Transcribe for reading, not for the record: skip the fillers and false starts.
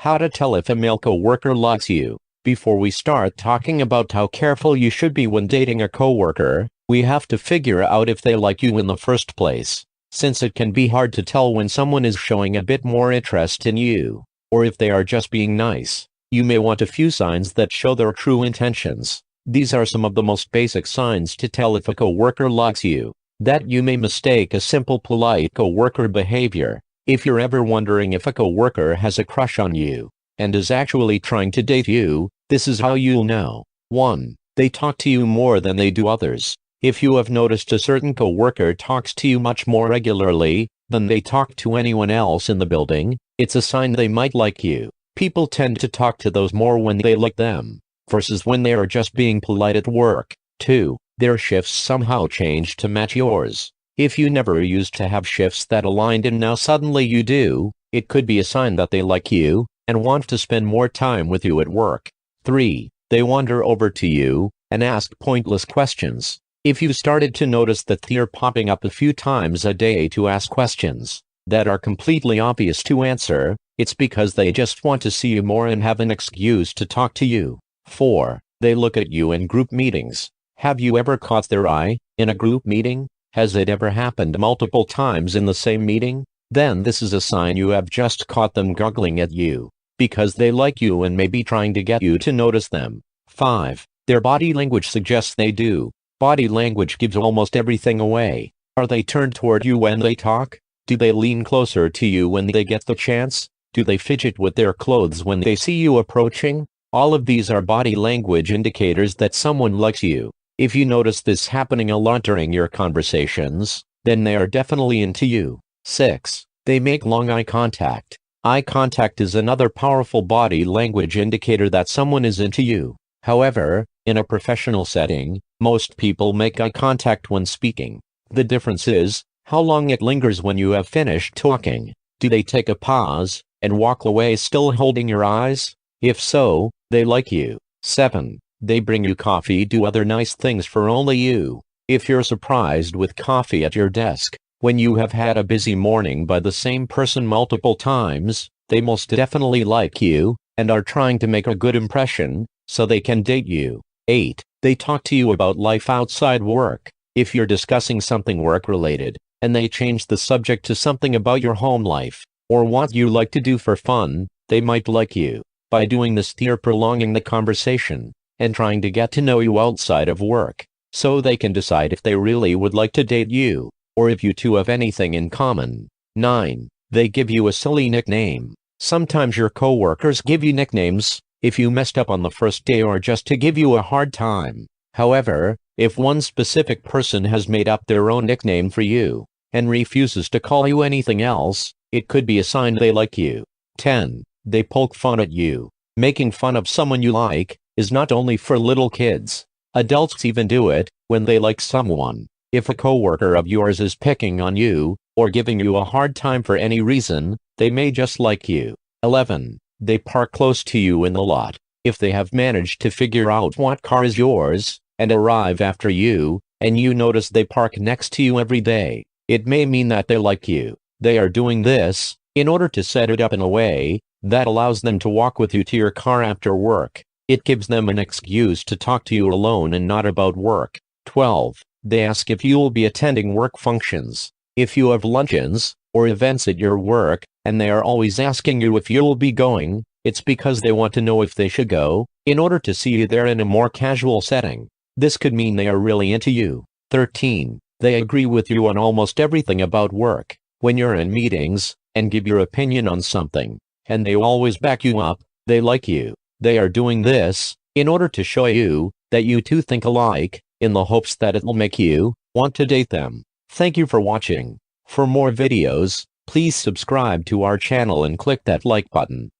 How to tell if a male coworker likes you. Before we start talking about how careful you should be when dating a coworker, we have to figure out if they like you in the first place. Since it can be hard to tell when someone is showing a bit more interest in you, or if they are just being nice, you may want a few signs that show their true intentions. These are some of the most basic signs to tell if a coworker likes you. That you may mistake a simple polite coworker behavior. If you're ever wondering if a coworker has a crush on you, and is actually trying to date you, this is how you'll know. 1. They talk to you more than they do others. If you have noticed a certain coworker talks to you much more regularly than they talk to anyone else in the building, it's a sign they might like you. People tend to talk to those more when they like them, versus when they are just being polite at work. 2. Their shifts somehow change to match yours. If you never used to have shifts that aligned and now suddenly you do, it could be a sign that they like you and want to spend more time with you at work. 3. They wander over to you and ask pointless questions. If you started to notice that they're popping up a few times a day to ask questions that are completely obvious to answer, it's because they just want to see you more and have an excuse to talk to you. 4. They look at you in group meetings. Have you ever caught their eye in a group meeting? Has it ever happened multiple times in the same meeting? Then this is a sign you have just caught them goggling at you, because they like you and may be trying to get you to notice them. 5. Their body language suggests they do. Body language gives almost everything away. Are they turned toward you when they talk? Do they lean closer to you when they get the chance? Do they fidget with their clothes when they see you approaching? All of these are body language indicators that someone likes you. If you notice this happening a lot during your conversations, then they are definitely into you. 6. They make long eye contact. Eye contact is another powerful body language indicator that someone is into you. However, in a professional setting, most people make eye contact when speaking. The difference is how long it lingers when you have finished talking. Do they take a pause and walk away still holding your eyes? If so, they like you. 7. They bring you coffee, do other nice things for only you. If you're surprised with coffee at your desk, when you have had a busy morning by the same person multiple times, they most definitely like you, and are trying to make a good impression, so they can date you. 8. They talk to you about life outside work. If you're discussing something work-related, and they change the subject to something about your home life, or what you like to do for fun, they might like you. By doing this, they're prolonging the conversation and trying to get to know you outside of work, so they can decide if they really would like to date you, or if you two have anything in common. 9. They give you a silly nickname. Sometimes your coworkers give you nicknames if you messed up on the first day or just to give you a hard time. However, if one specific person has made up their own nickname for you and refuses to call you anything else, it could be a sign they like you. 10. They poke fun at you. Making fun of someone you like is not only for little kids. Adults even do it when they like someone. If a coworker of yours is picking on you or giving you a hard time for any reason, they may just like you. 11. They park close to you in the lot. If they have managed to figure out what car is yours and arrive after you, and you notice they park next to you every day, it may mean that they like you. They are doing this in order to set it up in a way that allows them to walk with you to your car after work. It gives them an excuse to talk to you alone and not about work. 12. They ask if you'll be attending work functions. If you have luncheons or events at your work, and they are always asking you if you'll be going, it's because they want to know if they should go, in order to see you there in a more casual setting. This could mean they are really into you. 13. They agree with you on almost everything about work. When you're in meetings and give your opinion on something, and they always back you up, they like you. They are doing this in order to show you that you two think alike, in the hopes that it'll make you want to date them. Thank you for watching. For more videos, please subscribe to our channel and click that like button.